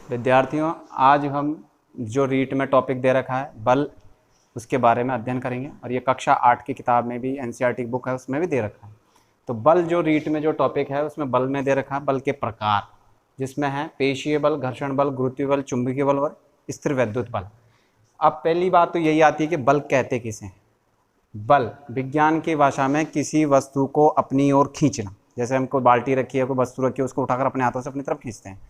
विद्यार्थियों, आज हम जो रीट में टॉपिक दे रखा है बल, उसके बारे में अध्ययन करेंगे। और ये कक्षा 8 की किताब में भी, एनसीईआरटी की बुक है उसमें भी दे रखा है। तो बल जो रीट में जो टॉपिक है उसमें बल में दे रखा है बल के प्रकार, जिसमें है पेशीय बल, घर्षण बल, गुरुत्वीय बल, चुंबकीय बल और स्थिर वैद्युत बल। अब पहली बात तो यही आती है कि बल कहते किसे हैं। बल विज्ञान की भाषा में किसी वस्तु को अपनी ओर खींचना, जैसे हम कोई बाल्टी रखी है, कोई वस्तु रखी है, उसको उठाकर अपने हाथों से अपनी तरफ खींचते हैं।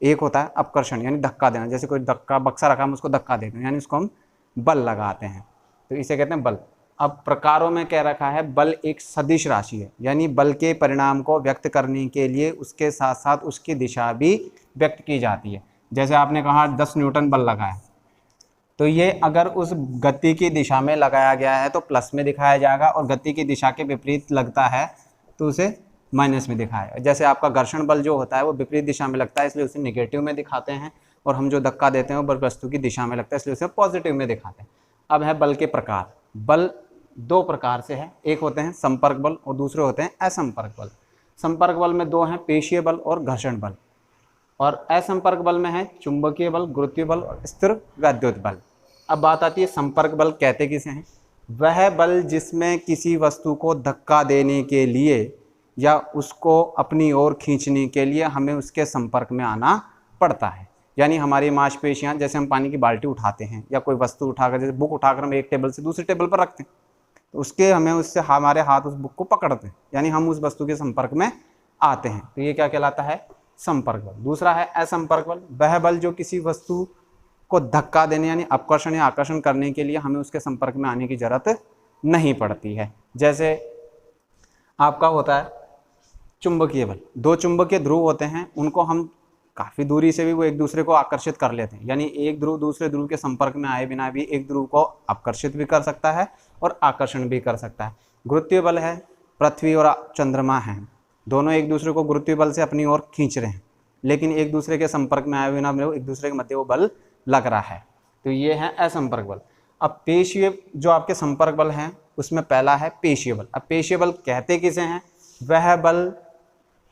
एक होता है अपकर्षण, यानी धक्का देना, जैसे कोई धक्का बक्सा रखा हम उसको धक्का देते हैं, यानी उसको हम बल लगाते हैं, तो इसे कहते हैं बल। अब प्रकारों में कह रखा है बल एक सदिश राशि है, यानी बल के परिणाम को व्यक्त करने के लिए उसके साथ साथ उसकी दिशा भी व्यक्त की जाती है। जैसे आपने कहा 10 न्यूटन बल लगाया, तो ये अगर उस गति की दिशा में लगाया गया है तो प्लस में दिखाया जाएगा, और गति की दिशा के विपरीत लगता है तो उसे माइनस में दिखाया। जैसे आपका घर्षण बल जो होता है वो विपरीत दिशा में लगता है, इसलिए उसे नेगेटिव में दिखाते हैं, और हम जो धक्का देते हैं वो वस्तु की दिशा में लगता है, इसलिए उसे पॉजिटिव में दिखाते हैं। अब है बल के प्रकार। बल दो प्रकार से है, एक होते हैं संपर्क बल और दूसरे होते हैं असंपर्क बल। संपर्क बल में दो हैं, पेशीय बल और घर्षण बल, और असंपर्क बल में है चुंबकीय बल, गुरुत्वीय बल और स्थिर वैद्युत बल। अब बात आती है संपर्क बल कहते किसे हैं। वह बल जिसमें किसी वस्तु को धक्का देने के लिए या उसको अपनी ओर खींचने के लिए हमें उसके संपर्क में आना पड़ता है। यानी हमारी मांसपेशियां, जैसे हम पानी की बाल्टी उठाते हैं या कोई वस्तु उठाकर, जैसे बुक उठाकर हम एक टेबल से दूसरे टेबल पर रखते हैं, तो उसके हमें उससे हमारे हाथ उस बुक को पकड़ते हैं, यानी हम उस वस्तु के संपर्क में आते हैं, तो ये क्या कहलाता है, संपर्क बल। दूसरा है असंपर्क बल। वह बल जो किसी वस्तु को धक्का देने यानी अपकर्षण या आकर्षण करने के लिए हमें उसके संपर्क में आने की जरूरत नहीं पड़ती है। जैसे आपका होता है चुंबकीय बल। दो चुंबकीय ध्रुव होते हैं, उनको हम काफ़ी दूरी से भी वो एक दूसरे को आकर्षित कर लेते हैं, यानी एक ध्रुव दूसरे ध्रुव के संपर्क में आए बिना भी एक ध्रुव को आकर्षित भी कर सकता है और आकर्षण भी कर सकता है। गुरुत्वीय बल है, पृथ्वी और चंद्रमा हैं, दोनों एक दूसरे को गुरुत्वीय बल से अपनी ओर खींच रहे हैं, लेकिन एक दूसरे के संपर्क में आए बिना एक दूसरे के मध्य वो बल लग रहा है, तो ये है असंपर्क बल। अब पेशीय जो आपके संपर्क बल हैं उसमें पहला है पेशीय बल। अब पेशीय बल कहते किसे हैं। वह बल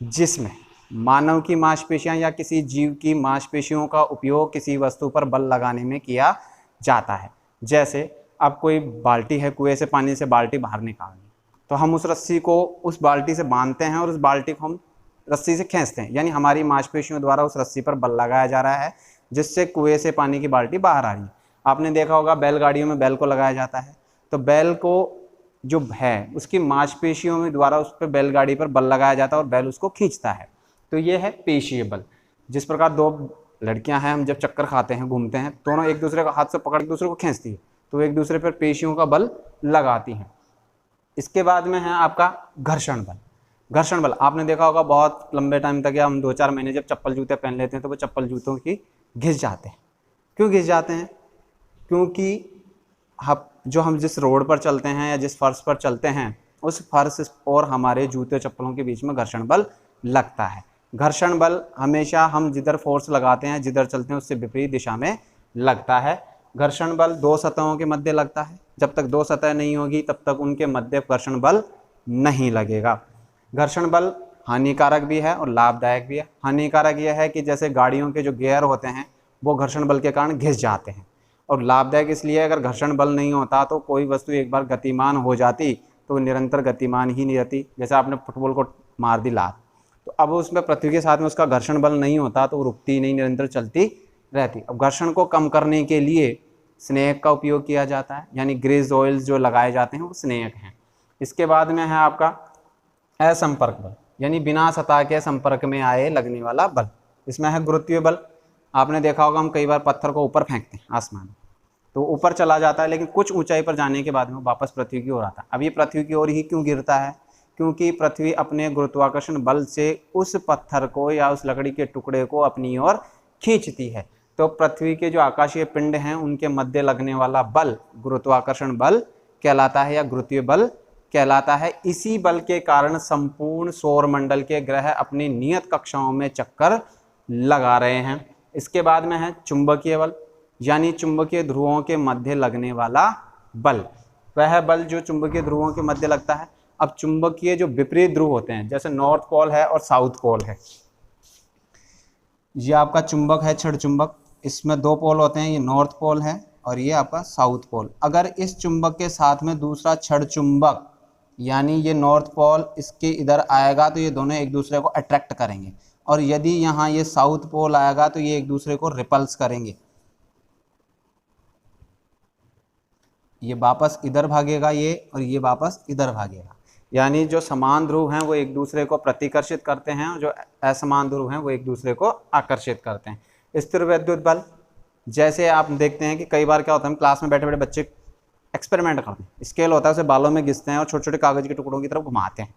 जिसमें मानव की मांसपेशियां या किसी जीव की मांसपेशियों का उपयोग किसी वस्तु पर बल लगाने में किया जाता है। जैसे अब कोई बाल्टी है, कुएं से पानी से बाल्टी बाहर निकालनी, तो हम उस रस्सी को उस बाल्टी से बांधते हैं और उस बाल्टी को हम रस्सी से खींचते हैं, यानी हमारी मांसपेशियों द्वारा उस रस्सी पर बल लगाया जा रहा है, जिससे कुएं से पानी की बाल्टी बाहर आ रही है। आपने देखा होगा बैलगाड़ियों में बैल को लगाया जाता है, तो बैल को जो है उसकी मांसपेशियों में द्वारा उस पर बैलगाड़ी पर बल लगाया जाता है और बैल उसको खींचता है, तो ये है पेशीय बल। जिस प्रकार दो लड़कियां हैं, हम जब चक्कर खाते हैं, घूमते हैं, दोनों एक दूसरे को हाथ से पकड़ के दूसरे को खींचती है, तो एक दूसरे पर पेशियों का बल लगाती हैं। इसके बाद में है आपका घर्षण बल। घर्षण बल आपने देखा होगा बहुत लंबे टाइम तक, या हम 2-4 महीने जब चप्पल जूते पहन लेते हैं तो वो चप्पल जूतों की घिस जाते हैं। क्यों घिस जाते हैं? क्योंकि हम जिस रोड पर चलते हैं या जिस फर्श पर चलते हैं, उस फर्श और हमारे जूते चप्पलों के बीच में घर्षण बल लगता है। घर्षण बल हमेशा हम जिधर फोर्स लगाते हैं, जिधर चलते हैं, उससे विपरीत दिशा में लगता है। घर्षण बल दो सतहों के मध्य लगता है। जब तक दो सतह नहीं होगी तब तक उनके मध्य घर्षण बल नहीं लगेगा। घर्षण बल हानिकारक भी है और लाभदायक भी है। हानिकारक यह है कि जैसे गाड़ियों के जो गियर होते हैं वो घर्षण बल के कारण घिस जाते हैं, और लाभदायक इसलिए अगर घर्षण बल नहीं होता तो कोई वस्तु एक बार गतिमान हो जाती तो वो निरंतर गतिमान ही नहीं रहती। जैसे आपने फुटबॉल को मार दी लात, तो अब उसमें पृथ्वी के साथ में उसका घर्षण बल नहीं होता तो वो रुकती ही नहीं, निरंतर चलती रहती। अब घर्षण को कम करने के लिए स्नेहक का उपयोग किया जाता है, यानी ग्रीस ऑयल्स जो लगाए जाते हैं वो स्नेहक हैं। इसके बाद में है आपका असंपर्क बल, यानी बिना सतह के संपर्क में आए लगने वाला बल। इसमें है गुरुत्वीय बल। आपने देखा होगा हम कई बार पत्थर को ऊपर फेंकते हैं आसमान में, तो ऊपर चला जाता है, लेकिन कुछ ऊंचाई पर जाने के बाद में वापस पृथ्वी की ओर आता है। अब ये पृथ्वी की ओर ही क्यों गिरता है? क्योंकि पृथ्वी अपने गुरुत्वाकर्षण बल से उस पत्थर को या उस लकड़ी के टुकड़े को अपनी ओर खींचती है। तो पृथ्वी के जो आकाशीय पिंड हैं उनके मध्य लगने वाला बल गुरुत्वाकर्षण बल कहलाता है या गुरुत्वीय बल कहलाता है। इसी बल के कारण संपूर्ण सौरमंडल के ग्रह अपनी नियत कक्षाओं में चक्कर लगा रहे हैं। इसके बाद में है चुंबकीय बल, यानी चुंबकीय ध्रुवों के मध्य लगने वाला बल। वह बल जो चुंबकीय ध्रुवों के मध्य लगता है। अब चुंबकीय जो विपरीत ध्रुव होते हैं, जैसे नॉर्थ पोल है और साउथ पोल है, ये आपका चुंबक है, छड़ चुंबक, इसमें दो पोल होते हैं, ये नॉर्थ पोल है और ये आपका साउथ पोल। अगर इस चुंबक के साथ में दूसरा छड़ चुंबक यानी ये नॉर्थ पोल इसके इधर आएगा तो ये दोनों एक दूसरे को अट्रैक्ट करेंगे, और यदि यहाँ ये साउथ पोल आएगा तो ये एक दूसरे को रिपल्स करेंगे। ये वापस इधर भागेगा ये, और ये वापस इधर भागेगा। यानी जो समान ध्रुव हैं वो एक दूसरे को प्रतिकर्षित करते हैं और जो असमान ध्रुव हैं वो एक दूसरे को आकर्षित करते हैं। स्थिर विद्युत बल, जैसे आप देखते हैं कि कई बार क्या होता है, हम क्लास में बैठे बैठे बच्चे एक्सपेरिमेंट करते हैं, स्केल होता है उसे बालों में घिसते हैं और छोटे छोटे कागज़ के टुकड़ों की तरफ घुमाते हैं।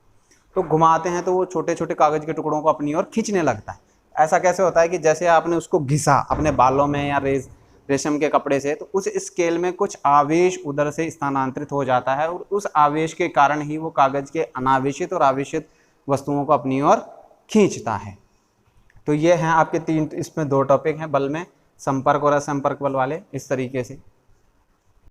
तो घुमाते हैं तो वो छोटे छोटे कागज़ के टुकड़ों को अपनी ओर खींचने लगता है। ऐसा कैसे होता है कि जैसे आपने उसको घिसा अपने बालों में या रेशम के कपड़े से, तो उस स्केल में कुछ आवेश उधर से स्थानांतरित हो जाता है और उस आवेश के कारण ही वो कागज़ के अनावेशित और आवेशित वस्तुओं को अपनी ओर खींचता है। तो ये हैं आपके तीन, इसमें दो टॉपिक हैं बल में, संपर्क और असंपर्क बल वाले, इस तरीके से।